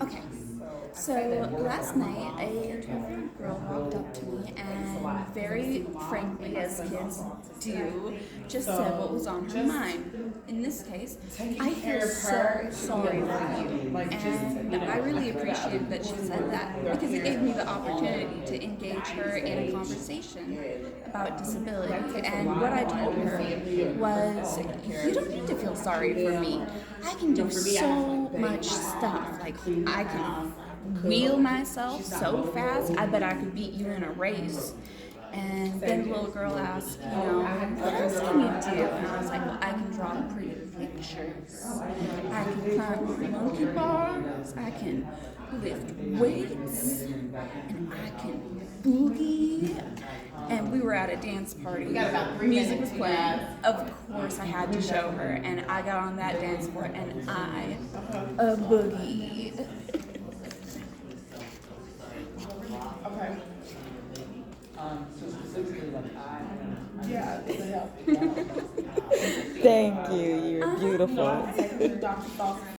Okay, so last night a 12-year-old girl walked up to me and very frankly, as kids do, just said what was on her mind. In this case, I feel so sorry for you. And I really appreciated that she said that because it gave me the opportunity to engage her in a conversation about disability. And what I told her was, you don't need to feel sorry for me. I can do so much stuff. Like, I can wheel myself so fast, I bet I could beat you in a race. And then the little girl asked, what else can you do? And I was like, well, I can draw pretty pictures. I can climb monkey bars. I can lift weights. And I can boogie. And we were at a dance party. Music was playing. Of course, I had to show her. And I got on that dance floor and I boogied. Okay. So specifically, like yeah, Thank you. You're beautiful. Dr.